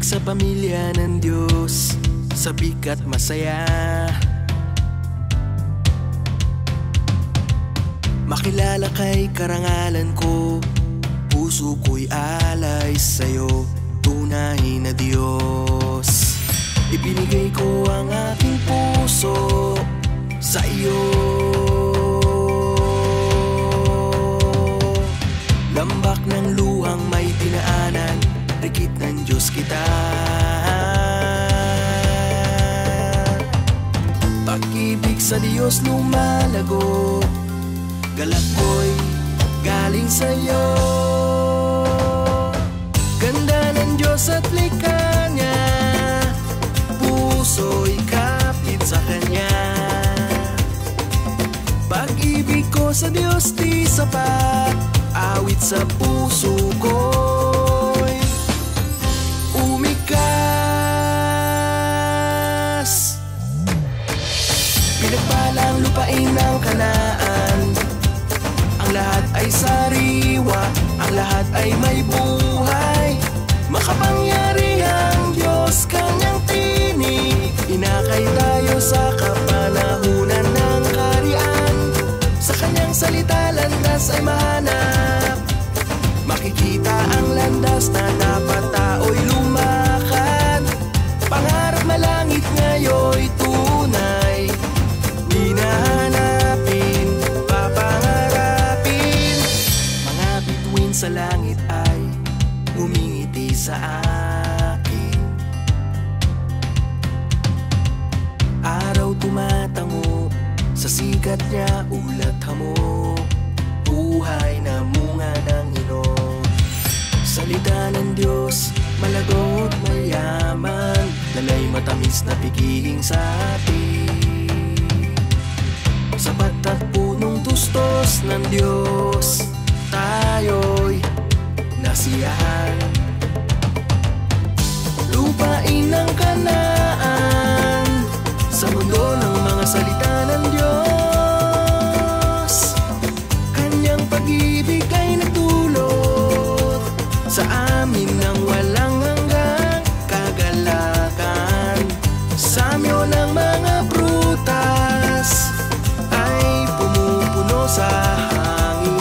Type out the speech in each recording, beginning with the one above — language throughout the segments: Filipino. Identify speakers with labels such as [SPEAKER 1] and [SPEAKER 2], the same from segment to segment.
[SPEAKER 1] sa pamilya ng Diyos, sabik at masaya. Makilala kay karangalan ko, puso ko'y alay sa'yo, tunay na Diyos. Ibinigay ko ang aking puso sa iyo. Lambak ng luhang may dinaanan, rikit ng Diyos kita. Pag-ibig sa Diyos lumalago, galak ko'y galing sa'yo. Ganda ng Diyos at likha niya, puso'y kapit sa Kanya. Pag-ibig ko sa Diyos di sapat, awit sa puso ko'y umikas. Pinagpalang lupain ng Kanaan, ang lahat ay sariwa, ang lahat ay may buhay. Makapangyarihang Diyos, Kanyang tinig, inakay tayo sa kapanahunan ng kaharian. Sa Kanyang salita landas ay mahanap, makikita ang landas na dapat tao'y lumakad. Pangarap malangit ngayon'y tunay, di nahanapin, papangarapin. Mga bituin sa langit ay umingiti sa akin. Araw tumatango, sa sikat niya ulat hamo, buhay na munga ng hinog. Salita ng Diyos, malagot mayaman, dalay matamis na pigihing sa atin. Sapat at punong tustos ng Diyos, tayo'y nasiyahan. Lupain ng Kanaan, sa mundo ng mga salita ng Diyos. Kanyang pag-ibig ay nagdulot sa amin ng walang hanggang kagalakan. Samyo ng mga prutas ay pumupuno sa hangin.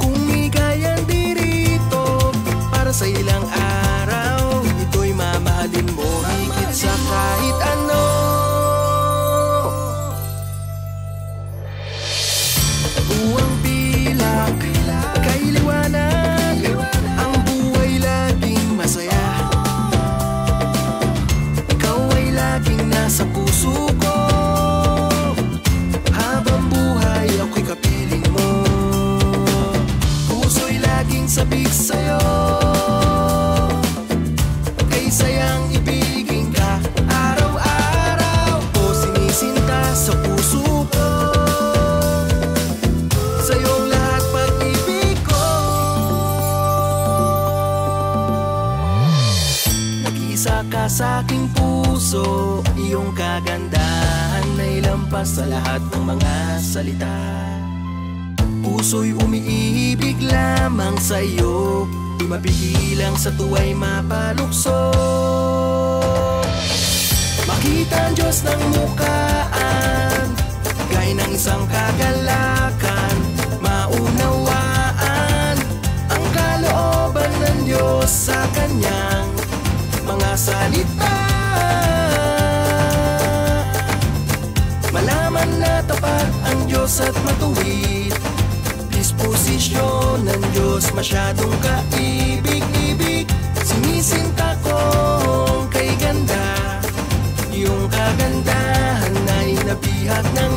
[SPEAKER 1] Kung igayan dirito para sa ilang araw, ito'y mamahalin mo higit sa kahit ano. Buwang pilak kay liwanag, ang buhay laging masaya. Ikaw ay laging nasa puso ko, habang buhay ako'y kapiling mo. Puso'y laging sabik sa'yo, kay sayang ibigin ka araw-araw. O sinisinta sa puso ko, sa'yong lahat pag-ibig ko. Nag-iisa ka sa aking puso, iyong kagandahan ay lampas sa lahat ng mga salita. Puso'y umiibig lamang sa'yo, di mapigilang sa tuwa'y mapalukso. Makita ang Diyos ng mukaan, gaya ng isang kagalakan. Maunawaan ang kalooban ng Diyos sa Kanyang mga salita. Malaman na tapat ang Diyos at matuwid, disposisyon ng Diyos masyadong kaibig-ibig. Sinisinta kong kay ganda, yung kagandahan ay nabihag ng